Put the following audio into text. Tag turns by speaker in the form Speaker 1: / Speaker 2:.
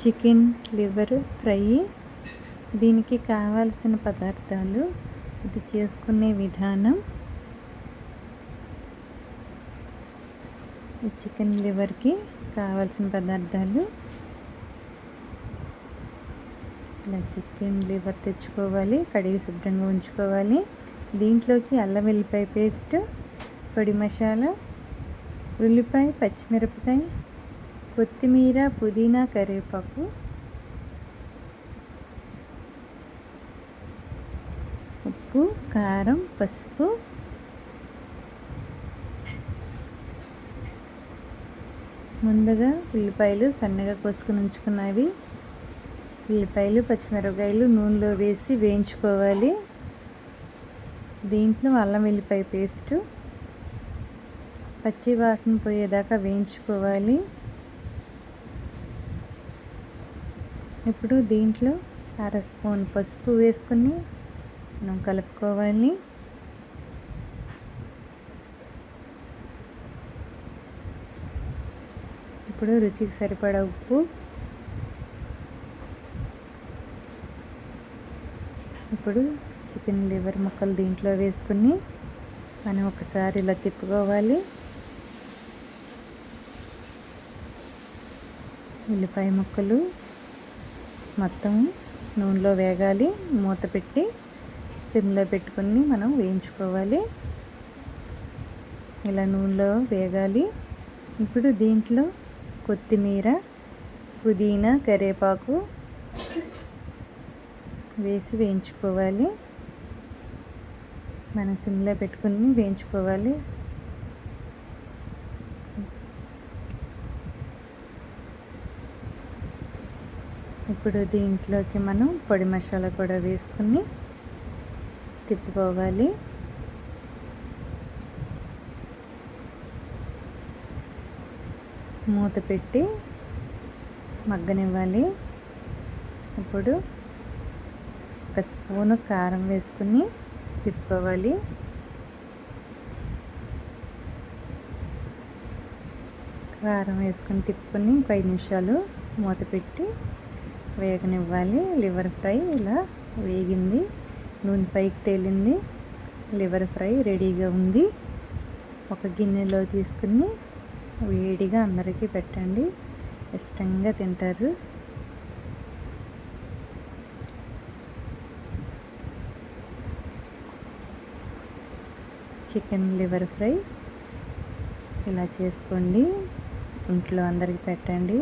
Speaker 1: Chicken liver fry. దీనికి కావాల్సిన పదార్థాలు, ఇది చేసుకునే విధానం. ఈ చికెన్ లివర్కి కావాల్సిన పదార్థాలు, ఇలా చికెన్ లివర్ తెచ్చుకోవాలి, కడిగి శుభ్రంగా ఉంచుకోవాలి. దీంట్లోకి అల్లం వెల్లిపాయ పేస్ట్, పొడి మసాలా, ఉల్లిపాయ, పచ్చిమిరపకాయ, కొత్తిమీర, పుదీనా, కరివేపాకు, ఉప్పు, కారం, పసుపు. ముందుగా ఉల్లిపాయలు సన్నగా కోసుకుని ఉంచుకున్నవి. ఉల్లిపాయలు, పచ్చిమిరపకాయలు నూనెలో వేసి వేయించుకోవాలి. దీంట్లో అల్లం వెల్లిపాయ పేస్టు పచ్చి వాసన పోయేదాకా వేయించుకోవాలి. ఇప్పుడు దీంట్లో 1/2 స్పూన్ పసుపు వేసుకుని మనం కలుపుకోవాలి. ఇప్పుడు రుచికి సరిపడా ఉప్పు, ఇప్పుడు చికెన్ లివర్ ముక్కలు దీంట్లో వేసుకుని మనం ఒకసారి ఇలా తిప్పుకోవాలి. ఉల్లిపాయ ముక్కలు మొత్తం నూనెలో వేగాలి. మూత పెట్టి సిమ్లో పెట్టుకుని మనం వేయించుకోవాలి. ఇలా నూనెలో వేగాలి. ఇప్పుడు దీంట్లో కొత్తిమీర, పుదీనా, కరివేపాకు వేసి వేయించుకోవాలి. మనం సిమ్లో పెట్టుకుని వేయించుకోవాలి. ఇప్పుడు దీంట్లోకి మనం పొడి మసాలా కూడా వేసుకుని తిప్పుకోవాలి. మూత పెట్టి మగ్గనివ్వాలి. ఇప్పుడు 1 స్పూను కారం వేసుకుని తిప్పుకోవాలి. కారం వేసుకుని తిప్పుకొని ఇంకో 5 నిమిషాలు మూత పెట్టి వేగనివ్వాలి. లివర్ ఫ్రై ఇలా వేగింది, నూనె పైకి తేలింది. లివర్ ఫ్రై రెడీగా ఉంది. ఒక గిన్నెలో తీసుకుని వేడిగా అందరికీ పెట్టండి, ఇష్టంగా తింటారు. చికెన్ లివర్ ఫ్రై ఇలా చేసుకోండి, ఇంట్లో అందరికీ పెట్టండి.